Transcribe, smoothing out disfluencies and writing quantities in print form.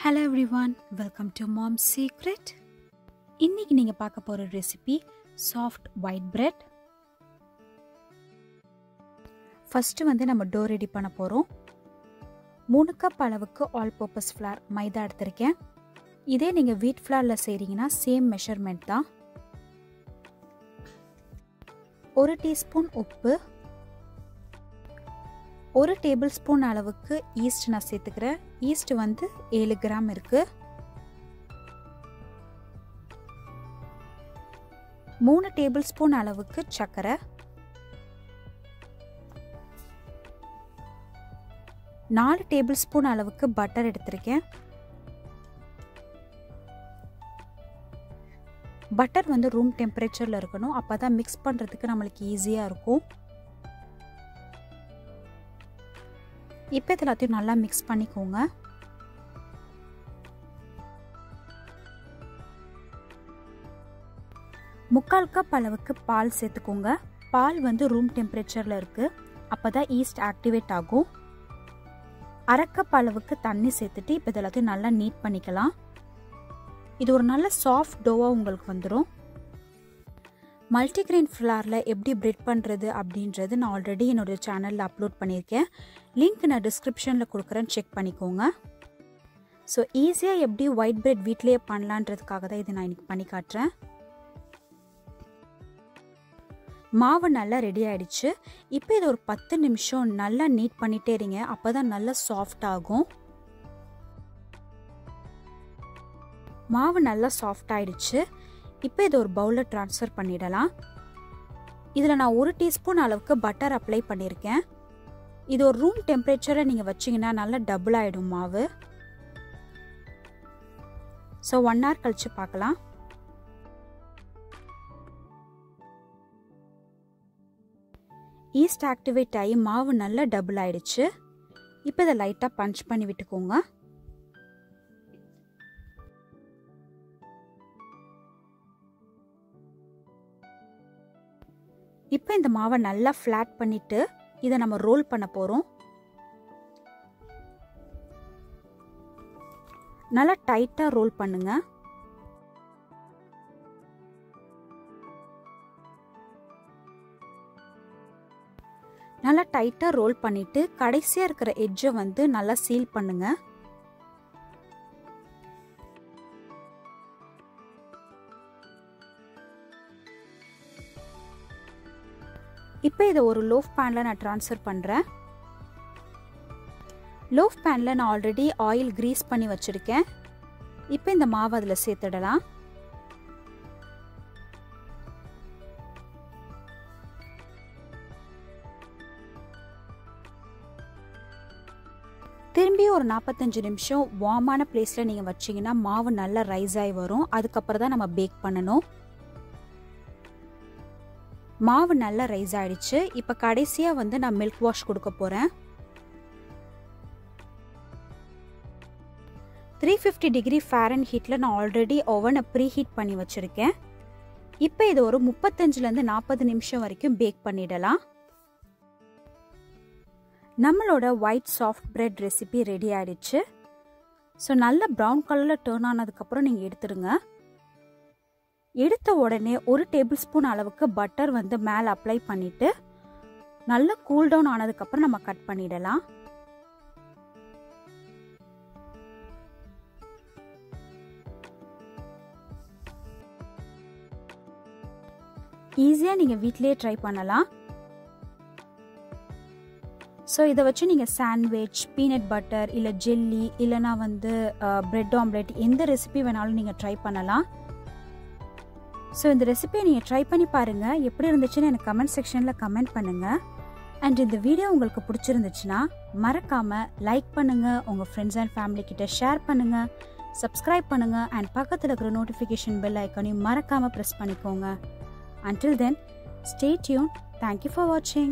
Hello everyone, welcome to Mom's Secret. இன்னைக்கு நீங்க பார்க்க போற recipe soft white bread. First நம்ம டோ ரெடி பண்ண போறோம். 3 கப் அளவுக்கு ஆல் பர்பஸ் ஃப்ளார் மைதா எடுத்துர்க்கேன். இதே நீங்க வீட் ஃப்ளார்ல செய்றீங்கன்னா சேம் மெஷர்மென்ட் தான். 1 டீஸ்பூன் உப்பு, 1 டேபிள் ஸ்பூன் அளவுக்கு ஈஸ்ட் நான் சேர்த்துக்கிறேன். ஈஸ்ட் 7 கிராம் இருக்கு. 3 டேபிள் ஸ்பூன் அளவுக்கு சர்க்கரை, 4 டேபிள் ஸ்பூன் அளவுக்கு பட்டர் எடுத்திருக்கேன். பட்டர் ரூம் டெம்பரேச்சர்ல இருக்கணும், அப்பதான் மிக்ஸ் பண்றதுக்கு நம்மளுக்கு ஈஸியா இருக்கும். இப்போ எல்லாத்தையும் நல்லா மிக்ஸ் பண்ணிக்கோங்க. முக்கால் கப் அளவுக்கு பால் சேர்த்துக்கோங்க. பால் ரூம் டெம்பரேச்சர்ல இருக்கு, அப்பதான் ஈஸ்ட் ஆக்டிவேட் ஆகும். அரை கப் அளவுக்கு தண்ணி சேர்த்துட்டு இப்போ எல்லாத்தையும் நல்லா நீட் பண்ணிக்கலாம். இது ஒரு நல்ல சாஃப்ட் டோவா உங்களுக்கு வந்துடும். மல்டிகிரெயின் ஃப்ளாரில் எப்படி பிரெட் பண்ணுறது அப்படின்றது நான் ஆல்ரெடி என்னோடய சேனலில் அப்லோட் பண்ணியிருக்கேன். லிங்க் நான் டிஸ்கிரிப்ஷனில் கொடுக்குறேன்னு செக் பண்ணிக்கோங்க. ஸோ ஈஸியாக எப்படி ஒயிட் பிரெட் வீட்லேயே பண்ணலான்றதுக்காக தான் இது நான் இன்னைக்கு பண்ணி காட்டுறேன். மாவு நல்லா ரெடி ஆயிடுச்சு. இப்போ இதை ஒரு 10 நிமிஷம் நல்லா நீட் பண்ணிட்டே இருங்க, அப்போ தான் நல்லா சாஃப்ட் ஆகும். மாவு நல்லா சாஃப்ட் ஆயிடுச்சு. இப்போ இதை ஒரு பவுலில் ட்ரான்ஸ்ஃபர் பண்ணிடலாம். இதில் நான் 1 டீஸ்பூன் அளவுக்கு பட்டர் அப்ளை பண்ணியிருக்கேன். இது ஒரு ரூம் டெம்பரேச்சரில் நீங்கள் வச்சிங்கன்னா நல்லா டபுள் ஆகிடும் மாவு. ஸோ 1 hour கழிச்சு பார்க்கலாம். ஈஸ்ட் ஆக்டிவேட் ஆகி மாவு நல்லா டபுள் ஆயிடுச்சு. இப்போ இதை லைட்டாக பஞ்ச் பண்ணி விட்டுக்கோங்க. இப்போ இந்த மாவை நல்லா ஃப்ளாட் பண்ணிட்டு இதை நம்ம ரோல் பண்ண போறோம். நல்லா டைட்டா ரோல் பண்ணுங்க. நல்லா டைட்டா ரோல் பண்ணிட்டு கடைசியா இருக்கிற எட்ஜை நல்லா சீல் பண்ணுங்க. இப்போ இதை ஒரு லோஃப் பேன்ல நான் ட்ரான்ஸ்ஃபர் பண்றேன். லோஃப் பேன்ல நான் ஆல்ரெடி ஆயில் கிரீஸ் பண்ணி வச்சிருக்கேன். இப்போ இந்த மாவு அதில் சேர்த்துடலாம். திரும்பி ஒரு 45 நிமிஷம் வார்மான பிளேஸ்ல நீங்க வச்சீங்கன்னா மாவு நல்லா ரைஸ் ஆகி வரும். அதுக்கப்புறம் தான் நம்ம பேக் பண்ணணும். மாவு நல்லா ரைஸ் ஆயிடுச்சு. இப்போ கடைசியா நான் மில்க் வாஷ் கொடுக்க போறேன். 350 டிகிரி ஃபாரன்ஹீட்ல நான் ஆல்ரெடி ஓவனை ப்ரீ ஹீட் பண்ணி வச்சிருக்கேன். இப்போ இது ஒரு 35ல இருந்து 40 நிமிஷம் வரைக்கும் பேக் பண்ணிடலாம். நம்மளோட white soft bread recipe ready ஆயிடுச்சு. ஸோ நல்ல ப்ரௌன் கலர்ல டர்ன் ஆனதுக்கப்புறம் நீங்க எடுத்துடுங்க. எடுத்த உடனே 1 டேபிள் ஸ்பூன் அளவுக்கு பட்டர் மேலே அப்ளை பண்ணிட்டு நல்லா கூல் டவுன் ஆனதுக்கப்புறம் நம்ம கட் பண்ணிடலாம். ஈஸியா நீங்க வீட்லயே ட்ரை பண்ணலாம். ஸோ இதை வச்சு நீங்க சாண்ட்விச், பீனட் பட்டர், இல்லை ஜெல்லி, இல்லைனா பிரெட் ஆம்லெட், எந்த ரெசிபி வேணாலும் நீங்க ட்ரை பண்ணலாம். ஸோ இந்த ரெசிபியை நீங்கள் ட்ரை பண்ணி பாருங்கள். எப்படி இருந்துச்சுன்னு எனக்கு கமெண்ட் செக்ஷனில் கமெண்ட் பண்ணுங்கள். அண்ட் இந்த வீடியோ உங்களுக்கு பிடிச்சிருந்துச்சுன்னா மறக்காமல் லைக் பண்ணுங்கள், உங்கள் ஃப்ரெண்ட்ஸ் அண்ட் ஃபேமிலி கிட்ட ஷேர் பண்ணுங்கள், சப்ஸ்கிரைப் பண்ணுங்கள், அண்ட் பக்கத்தில் இருக்கிற நோட்டிஃபிகேஷன் பெல் ஐக்கானையும் மறக்காமல் ப்ரெஸ் பண்ணிக்கோங்க. Until then, stay tuned. Thank you for watching.